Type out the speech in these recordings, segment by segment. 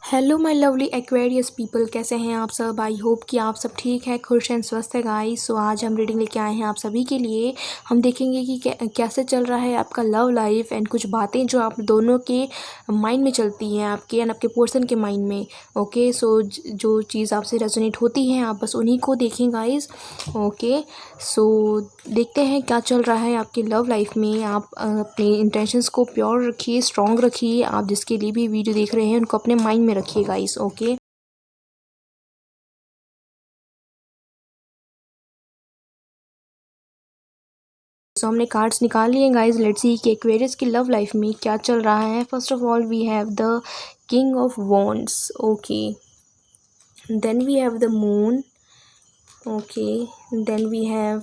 Hello my lovely Aquarius people, कैसे हैं आप सब। आई होप कि आप सब ठीक है, खुश हैं, स्वस्थ है गाइस। सो आज हम रीडिंग लेके आए हैं आप सभी के लिए। हम देखेंगे कि कैसे चल रहा है आपका लव लाइफ एंड कुछ बातें जो आप दोनों के माइंड में चलती हैं, आपके एंड आपके पर्सन के माइंड में। ओके, सो जो चीज़ आपसे रेजोनेट होती हैं आप बस उन्हीं को देखें गाइस। ओके, सो देखते हैं क्या चल रहा है आपकी लव लाइफ में। आप अपने इंटेंशंस को प्योर रखिए, स्ट्रॉन्ग रखिए। आप जिसके लिए भी वीडियो देख रहे हैं उनको अपने माइंड में रखिए गाइस। ओके, सो हमने कार्ड्स निकाल लिए गाइस। लेट्स सी कि एक्वेरियस की लव लाइफ में क्या चल रहा है। First of all we have the king of wands. Okay, then we have the moon. Okay, then we have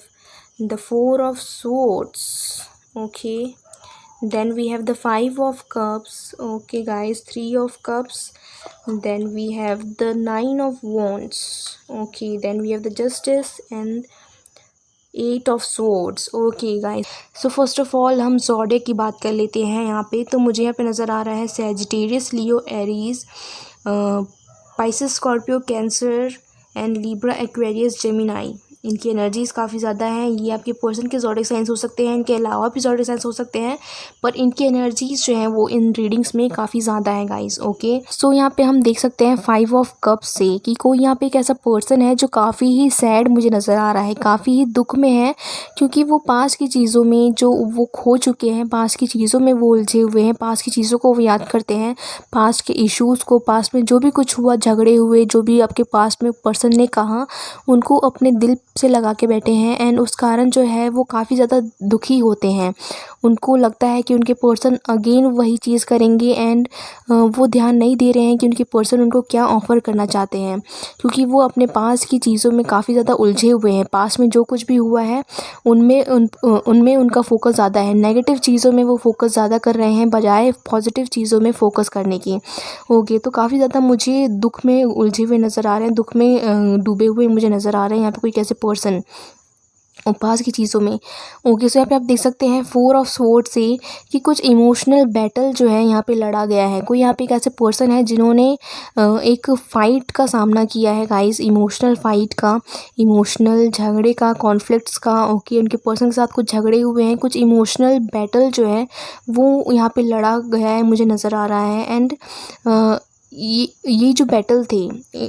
the four of swords. Okay, then we have the five of cups. Okay guys, three of cups. Then we have the nine of wands. Okay, then we have the justice and eight of swords. Okay guys, so first of all हम zodiac की बात कर लेते हैं यहाँ पे। तो मुझे यहाँ पे नज़र आ रहा है Sagittarius, Leo, Aries, Pisces, Scorpio, cancer and Libra, Aquarius, Gemini. इनकी एनर्जीज़ काफ़ी ज़्यादा हैं। ये आपके पर्सन के ज़ोडिएक साइंस हो सकते हैं, इनके अलावा भी ज़ोडिएक साइंस हो सकते हैं, पर इनकी एनर्जीज़ जो हैं वो इन रीडिंग्स में काफ़ी ज़्यादा है गाइस। ओके, सो यहाँ पे हम देख सकते हैं फाइव ऑफ कप्स से कि कोई यहाँ पे एक ऐसा पर्सन है जो काफ़ी ही सैड मुझे नज़र आ रहा है, काफ़ी ही दुख में है, क्योंकि वो पास की चीज़ों में जो वो खो चुके हैं, पास की चीज़ों में वो उलझे हुए हैं, पास की चीज़ों को वो याद करते हैं, पास के इश्यूज़ को, पास में जो भी कुछ हुआ, झगड़े हुए, जो भी आपके पास में पर्सन ने कहा, उनको अपने दिल से लगा के बैठे हैं। एंड उस कारण जो है वो काफ़ी ज़्यादा दुखी होते हैं। उनको लगता है कि उनके पर्सन अगेन वही चीज़ करेंगे एंड वो ध्यान नहीं दे रहे हैं कि उनके पर्सन उनको क्या ऑफ़र करना चाहते हैं, क्योंकि वो अपने पास की चीज़ों में काफ़ी ज़्यादा उलझे हुए हैं। पास में जो कुछ भी हुआ है उनमें उनका फोकस ज़्यादा है। नेगेटिव चीज़ों में वो फोकस ज़्यादा कर रहे हैं बजाय पॉजिटिव चीज़ों में फ़ोकस करने की। ओके, तो काफ़ी ज़्यादा मुझे दुख में उलझे हुए नज़र आ रहे हैं, दुख में डूबे हुए मुझे नज़र आ रहे हैं यहाँ पे कोई कैसे पर्सन और पास की चीज़ों में। ओके, सो यहाँ पे आप देख सकते हैं फोर ऑफ स्वॉर्ड से कि कुछ इमोशनल बैटल जो है यहाँ पे लड़ा गया है। कोई यहाँ पे एक ऐसे पर्सन है जिन्होंने एक फ़ाइट का सामना किया है गाइस, इमोशनल फ़ाइट का, इमोशनल झगड़े का, कॉन्फ्लिक्ट्स का। ओके, उनके पर्सन के साथ कुछ झगड़े हुए हैं, कुछ इमोशनल बैटल जो है वो यहाँ पे लड़ा गया है मुझे नज़र आ रहा है। एंड ये जो बैटल थे,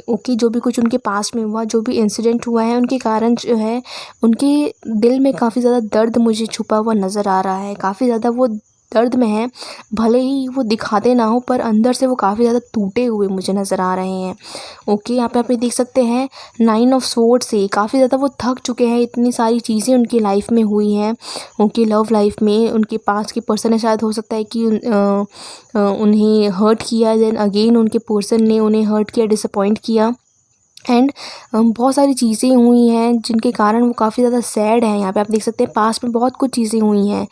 ओके, जो भी कुछ उनके पास में हुआ, जो भी इंसिडेंट हुआ है, उनके कारण जो है उनके दिल में काफ़ी ज़्यादा दर्द मुझे छुपा हुआ नज़र आ रहा है। काफ़ी ज़्यादा वो दर्द में है, भले ही वो दिखाते ना हो पर अंदर से वो काफ़ी ज़्यादा टूटे हुए मुझे नज़र आ रहे हैं। ओके, यहाँ पे आप देख सकते हैं नाइन ऑफ स्वॉर्ड से काफ़ी ज़्यादा वो थक चुके हैं। इतनी सारी चीज़ें उनकी लाइफ में हुई हैं, उनकी लव लाइफ में। उनके पास के पर्सन ने शायद हो सकता है कि उन्हें हर्ट किया, देन अगेन उनके पर्सन ने उन्हें हर्ट किया, डिसअपॉइंट किया। एंड बहुत सारी चीज़ें हुई हैं जिनके कारण वो काफ़ी ज़्यादा सैड है। यहाँ पे आप देख सकते हैं पास में बहुत कुछ चीज़ें हुई हैं,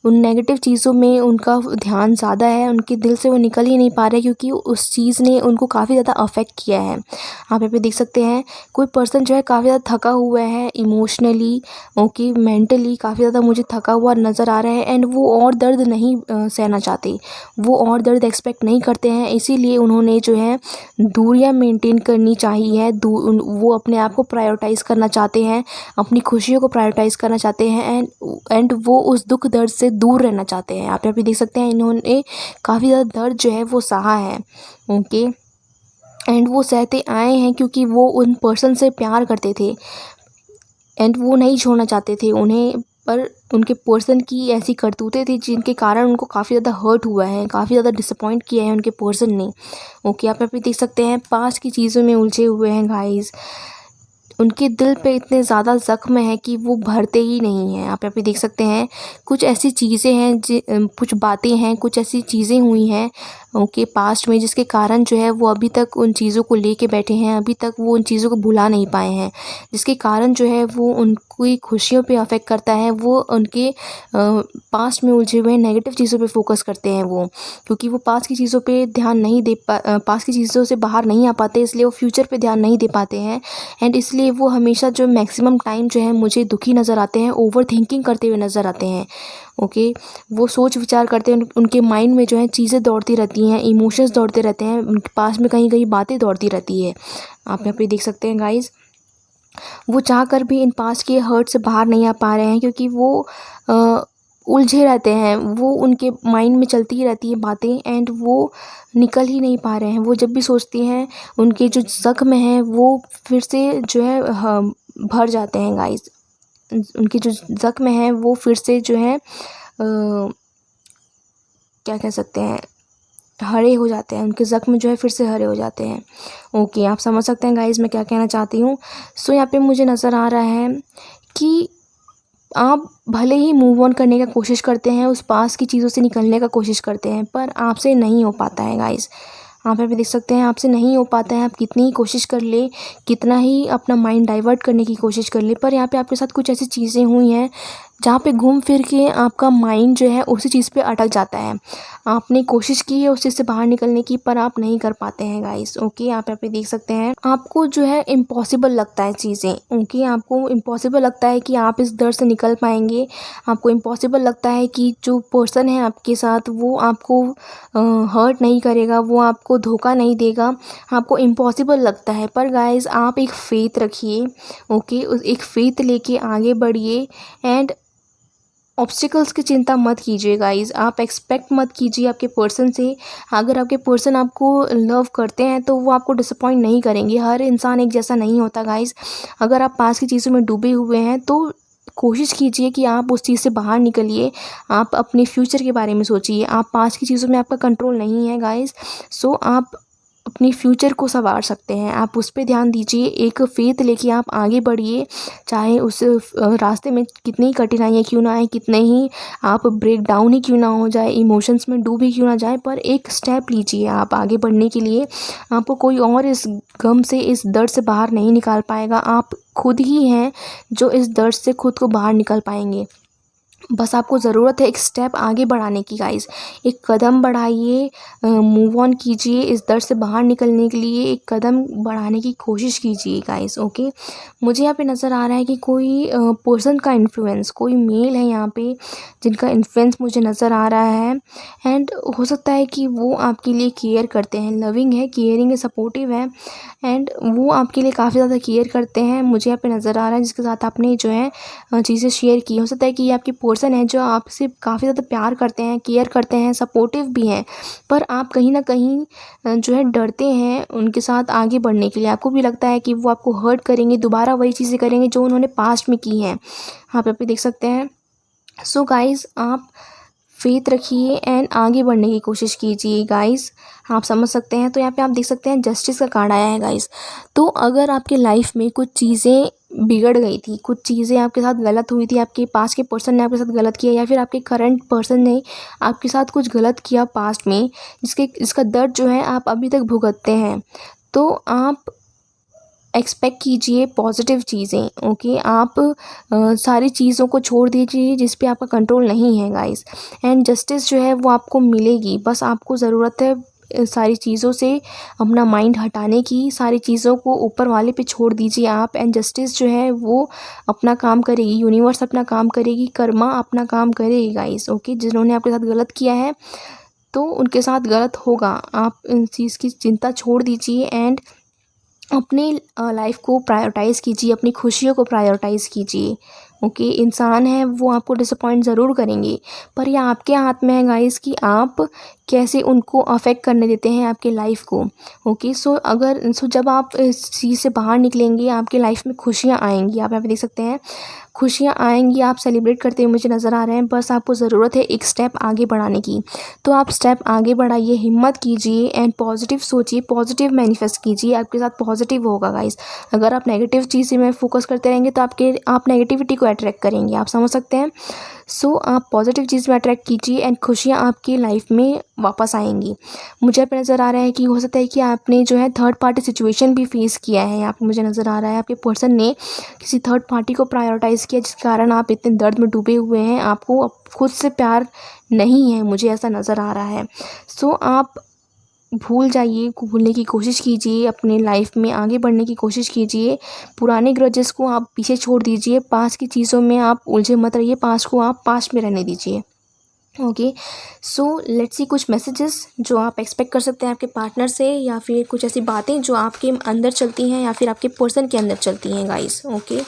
उन नेगेटिव चीज़ों में उनका ध्यान ज़्यादा है, उनके दिल से वो निकल ही नहीं पा रहे क्योंकि उस चीज़ ने उनको काफ़ी ज़्यादा अफेक्ट किया है। आप यहाँ पे देख सकते हैं कोई पर्सन जो है काफ़ी ज़्यादा थका हुआ है इमोशनली, ओके, मेंटली काफ़ी ज़्यादा मुझे थका हुआ नज़र आ रहा है। एंड वो और दर्द नहीं सहना चाहते, वो और दर्द एक्सपेक्ट नहीं करते हैं, इसीलिए उन्होंने जो है दूरियां मेंटेन करनी चाहिए। वो अपने आप को प्रायोरिटाइज़ करना चाहते हैं, अपनी खुशियों को प्रायोरिटाइज़ करना चाहते हैं एंड वो उस दुख दर्द से दूर रहना चाहते हैं। आप यहाँ पे देख सकते हैं इन्होंने काफ़ी ज़्यादा दर्द जो है वो सहा है। ओके, एंड वो सहते आए हैं क्योंकि वो उन पर्सन से प्यार करते थे एंड वो नहीं छोड़ना चाहते थे उन्हें, पर उनके पर्सन की ऐसी करतूतें थी जिनके कारण उनको काफ़ी ज़्यादा हर्ट हुआ है, काफ़ी ज़्यादा डिसअपॉइंट किया है उनके पर्सन ने। ओके, आप यहाँ पे देख सकते हैं पास की चीज़ों में उलझे हुए हैं गाइस। उनके दिल पे इतने ज़्यादा ज़ख्म है कि वो भरते ही नहीं हैं। आप यहाँ पे देख सकते हैं कुछ ऐसी चीज़ें हैं, कुछ बातें हैं, कुछ ऐसी चीज़ें हुई हैं ओके पास्ट में जिसके कारण जो है वो अभी तक उन चीज़ों को लेके बैठे हैं, अभी तक वो उन चीज़ों को भुला नहीं पाए हैं, जिसके कारण जो है वो उनकी खुशियों पे अफेक्ट करता है। वो उनके पास्ट में उलझे हुए नेगेटिव चीज़ों पे फोकस करते हैं वो, क्योंकि वो पास्ट की चीज़ों पे ध्यान नहीं दे पास्ट की चीज़ों से बाहर नहीं आ पाते, इसलिए वो फ्यूचर पे ध्यान नहीं दे पाते हैं। एंड इसलिए वो हमेशा जो मैक्सिमम टाइम जो है मुझे दुखी नज़र आते हैं, ओवर थिंकिंग करते हुए नज़र आते हैं। ओके। वो सोच विचार करते हैं, उनके माइंड में जो है चीज़ें दौड़ती रहती हैं, इमोशंस दौड़ते रहते हैं, उनके पास में कहीं कहीं बातें दौड़ती रहती है। आप यहाँ पे देख सकते हैं गाइज, वो चाह कर भी इन पास्ट के हर्ट से बाहर नहीं आ पा रहे हैं, क्योंकि वो उलझे रहते हैं, वो उनके माइंड में चलती ही रहती है बातें, एंड वो निकल ही नहीं पा रहे हैं। वो जब भी सोचती हैं, उनके जो ज़ख्म है वो फिर से जो है भर जाते हैं गाइस। उनके जो ज़ख्म है वो फिर से जो है क्या कह सकते हैं, हरे हो जाते हैं, उनके ज़ख्म जो है फिर से हरे हो जाते हैं। ओके, आप समझ सकते हैं गाइस मैं क्या कहना चाहती हूँ। सो यहाँ पे मुझे नज़र आ रहा है कि आप भले ही मूव ऑन करने का कोशिश करते हैं, उस पास की चीज़ों से निकलने का कोशिश करते हैं, पर आपसे नहीं हो पाता है गाइस। आप यहाँ पे देख सकते हैं, आपसे नहीं हो पाता है। आप कितनी ही कोशिश कर ले, कितना ही अपना माइंड डाइवर्ट करने की कोशिश कर ले, पर यहाँ पे आपके साथ कुछ ऐसी चीज़ें हुई हैं जहाँ पे घूम फिर के आपका माइंड जो है उसी चीज़ पे अटक जाता है। आपने कोशिश की है उस चीज़ से बाहर निकलने की, पर आप नहीं कर पाते हैं गाइस। ओके, आप यहाँ पे देख सकते हैं, आपको जो है इम्पॉसिबल लगता है चीज़ें। ओके, आपको इम्पॉसिबल लगता है कि आप इस डर से निकल पाएंगे। आपको इम्पॉसिबल लगता है कि जो पर्सन है आपके साथ वो आपको हर्ट नहीं करेगा, वो आपको धोखा नहीं देगा। आपको इम्पॉसिबल लगता है, पर गाइस आप एक फ़ेथ रखिए। ओके, उस एक फ़ेथ लेके आगे बढ़िए, एंड ऑब्स्टिकल्स की चिंता मत कीजिए गाइस। आप एक्सपेक्ट मत कीजिए आपके पर्सन से। अगर आपके पर्सन आपको लव करते हैं तो वो आपको डिसअपॉइंट नहीं करेंगे। हर इंसान एक जैसा नहीं होता गाइस। अगर आप पास की चीज़ों में डूबे हुए हैं तो कोशिश कीजिए कि आप उस चीज़ से बाहर निकलिए। आप अपने फ्यूचर के बारे में सोचिए। आप पास की चीज़ों में आपका कंट्रोल नहीं है गाइस। सो आप अपनी फ्यूचर को संवार सकते हैं, आप उस पे ध्यान दीजिए। एक फ़ेथ लेके आप आगे बढ़िए, चाहे उस रास्ते में कितनी कठिनाइयाँ क्यों ना आए, कितने ही आप ब्रेक डाउन ही क्यों ना हो जाए, इमोशंस में डूब ही क्यों ना जाए, पर एक स्टेप लीजिए आप आगे बढ़ने के लिए। आपको कोई और इस गम से, इस दर्द से बाहर नहीं निकाल पाएगा। आप खुद ही हैं जो इस दर्द से खुद को बाहर निकाल पाएंगे। बस आपको ज़रूरत है एक स्टेप आगे बढ़ाने की गाइस। एक कदम बढ़ाइए, मूव ऑन कीजिए, इस दर्द से बाहर निकलने के लिए एक कदम बढ़ाने की कोशिश कीजिए गाइस। ओके, मुझे यहाँ पे नज़र आ रहा है कि कोई पर्सन का इन्फ्लुएंस, कोई मेल है यहाँ पे जिनका इन्फ्लुएंस मुझे नज़र आ रहा है, एंड हो सकता है कि वो आपके लिए केयर करते हैं, लविंग है, केयरिंग है, सपोर्टिव है, एंड वो आपके लिए काफ़ी ज़्यादा केयर करते हैं। मुझे यहाँ पे नज़र आ रहा है जिसके साथ आपने जो है चीज़ें शेयर की। हो सकता है कि ये आपके पर्सन है जो आपसे काफ़ी ज़्यादा प्यार करते हैं, केयर करते हैं, सपोर्टिव भी हैं, पर आप कहीं ना कहीं जो है डरते हैं उनके साथ आगे बढ़ने के लिए। आपको भी लगता है कि वो आपको हर्ट करेंगे, दोबारा वही चीज़ें करेंगे जो उन्होंने पास्ट में की हैं। आप यहाँ पे देख सकते हैं। सो गाइज़, आप फेथ रखिए एंड आगे बढ़ने की कोशिश कीजिए गाइस। आप समझ सकते हैं। तो यहाँ पे आप देख सकते हैं जस्टिस का कार्ड आया है गाइस। तो अगर आपके लाइफ में कुछ चीज़ें बिगड़ गई थी, कुछ चीज़ें आपके साथ गलत हुई थी, आपके पास के पर्सन ने आपके साथ गलत किया, या फिर आपके करंट पर्सन ने आपके साथ कुछ गलत किया पास्ट में, जिसका दर्द जो है आप अभी तक भुगतते हैं, तो आप एक्सपेक्ट कीजिए पॉजिटिव चीज़ें। ओके, आप सारी चीज़ों को छोड़ दीजिए जिस पे आपका कंट्रोल नहीं है गाइस, एंड जस्टिस जो है वो आपको मिलेगी। बस आपको ज़रूरत है सारी चीज़ों से अपना माइंड हटाने की, सारी चीज़ों को ऊपर वाले पे छोड़ दीजिए आप, एंड जस्टिस जो है वो अपना काम करेगी, यूनिवर्स अपना काम करेगी, कर्मा अपना काम करेगी गाइस। ओके, जिन्होंने आपके साथ गलत किया है तो उनके साथ गलत होगा। आप इन चीज़ की चिंता छोड़ दीजिए एंड अपनी लाइफ को प्रायोरिटाइज़ कीजिए, अपनी खुशियों को प्रायोरिटाइज़ कीजिए। ओके, इंसान है वो आपको डिसअपॉइंट ज़रूर करेंगे, पर यह आपके हाथ में है गाइस कि आप कैसे उनको अफेक्ट करने देते हैं आपके लाइफ को। ओके, सो जब आप इस चीज़ से बाहर निकलेंगे आपकी लाइफ में खुशियाँ आएंगी। आप यहाँ पे देख सकते हैं खुशियाँ आएंगी, आप सेलिब्रेट करते हुए मुझे नज़र आ रहे हैं। बस आपको ज़रूरत है एक स्टेप आगे बढ़ाने की, तो आप स्टेप आगे बढ़ाइए, हिम्मत कीजिए एंड पॉजिटिव सोचिए, पॉजिटिव मैनिफेस्ट कीजिए। आपके साथ पॉजिटिव होगा गाइस। अगर आप नेगेटिव चीज़ में फोकस करते रहेंगे तो आप नेगेटिविटी को अट्रैक्ट करेंगे। आप समझ सकते हैं। सो आप पॉजिटिव चीज़ में अट्रैक्ट कीजिए एंड खुशियाँ आपकी लाइफ में वापस आएंगी। मुझे पे नज़र आ रहा है कि हो सकता है कि आपने जो है थर्ड पार्टी सिचुएशन भी फेस किया है। यहाँ पे मुझे नज़र आ रहा है आपके पर्सन ने किसी थर्ड पार्टी को प्रायोरिटाइज़ किया, जिस कारण आप इतने दर्द में डूबे हुए हैं। आपको खुद से प्यार नहीं है, मुझे ऐसा नज़र आ रहा है। सो आप भूल जाइए, भूलने की कोशिश कीजिए, अपने लाइफ में आगे बढ़ने की कोशिश कीजिए। पुराने ग्रजेस को आप पीछे छोड़ दीजिए, पास्ट की चीज़ों में आप उलझे मत रहिए, पास्ट को आप पास्ट में रहने दीजिए। ओके, सो लेट्स सी कुछ मैसेजेस जो आप एक्सपेक्ट कर सकते हैं आपके पार्टनर से, या फिर कुछ ऐसी बातें जो आपके अंदर चलती हैं या फिर आपके पर्सन के अंदर चलती हैं guys. Okay,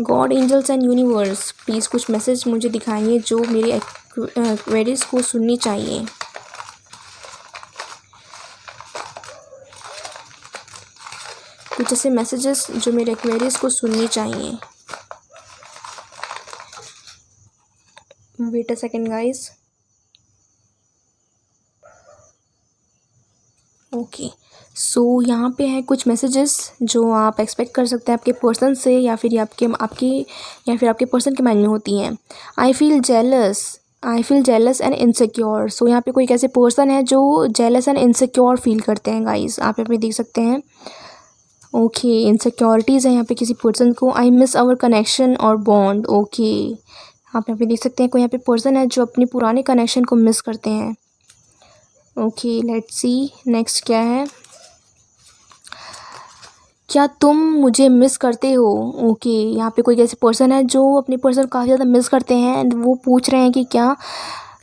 god, angels and universe, please कुछ मैसेज मुझे दिखाइए जो मेरे एक्वेरियस को सुननी चाहिए। कुछ ऐसे मैसेजेस जो मेरे एक्वेरियस को सुननी चाहिए। Wait a second guys. Okay, so यहाँ पे है कुछ मैसेजेस जो आप एक्सपेक्ट कर सकते हैं आपके पर्सन से, या फिर आपके पर्सन के माइंड में होती हैं। I feel jealous and insecure. So यहाँ पे कोई ऐसे पर्सन है जो जेलस एंड इनसिक्योर फील करते हैं गाइस, आप यहाँ पे देख सकते हैं। ओके, इनसिक्योरिटीज़ है यहाँ पे किसी पर्सन को। आई मिस आवर कनेक्शन और बॉन्ड। ओके, आप यहाँ पे देख सकते हैं कोई यहाँ पे पर्सन है जो अपने पुराने कनेक्शन को मिस करते हैं। ओके, लेट्स सी नेक्स्ट क्या है। क्या तुम मुझे मिस करते हो? ओके, यहाँ पे कोई ऐसे पर्सन है जो अपने पर्सन को काफ़ी ज़्यादा मिस करते हैं एंड वो पूछ रहे हैं कि क्या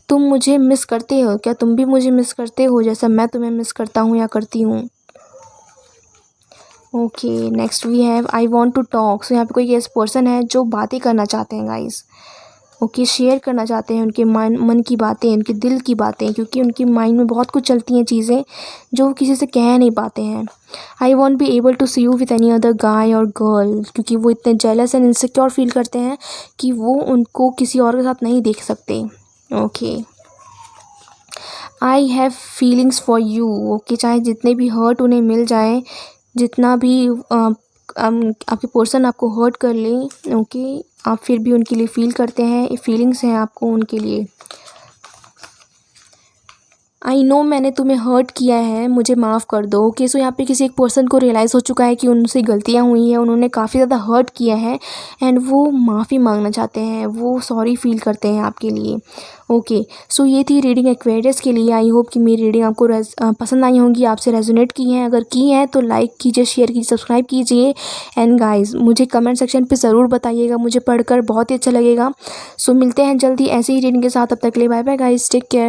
तुम मुझे मिस करते हो, क्या तुम भी मुझे मिस करते हो जैसा मैं तुम्हें मिस करता हूँ या करती हूँ। Okay, next we have I want to talk. So यहाँ पे कोई ऐसे पर्सन है जो बातें करना चाहते हैं गाइस। ओके, शेयर करना चाहते हैं उनके मन की बातें, उनके दिल की बातें, क्योंकि उनके माइंड में बहुत कुछ चलती हैं चीज़ें जो वो किसी से कह नहीं पाते हैं। I won't be able to see you with any other guy और गर्ल, क्योंकि वो इतने जेलस एंड इनसिक्योर फील करते हैं कि वो उनको किसी और के साथ नहीं देख सकते। Okay, I have feelings for you. Okay, चाहे जितने भी हर्ट उन्हें मिल जाए, जितना भी आपके पर्सन आपको हर्ट कर ले, ओके, आप फिर भी उनके लिए फ़ील करते हैं, फीलिंग्स हैं आपको उनके लिए। आई नो मैंने तुम्हें हर्ट किया है, मुझे माफ़ कर दो। ओके, सो यहाँ पे किसी एक पर्सन को रियलाइज़ हो चुका है कि उनसे गलतियाँ हुई हैं, उन्होंने काफ़ी ज़्यादा हर्ट किया है एंड वो माफ़ी मांगना चाहते हैं, वो सॉरी फील करते हैं आपके लिए। ओके, सो ये थी रीडिंग एक्वेरियस के लिए। आई होप कि मेरी रीडिंग आपको पसंद आई होंगी, आपसे रेजोनेट की हैं। अगर की हैं तो लाइक कीजिए, शेयर कीजिए, सब्सक्राइब कीजिए एंड गाइज मुझे कमेंट सेक्शन पे ज़रूर बताइएगा, मुझे पढ़कर बहुत ही अच्छा लगेगा। सो मिलते हैं जल्दी ऐसे ही रीडिंग के साथ, तब तक के लिए bye bye guys, take care.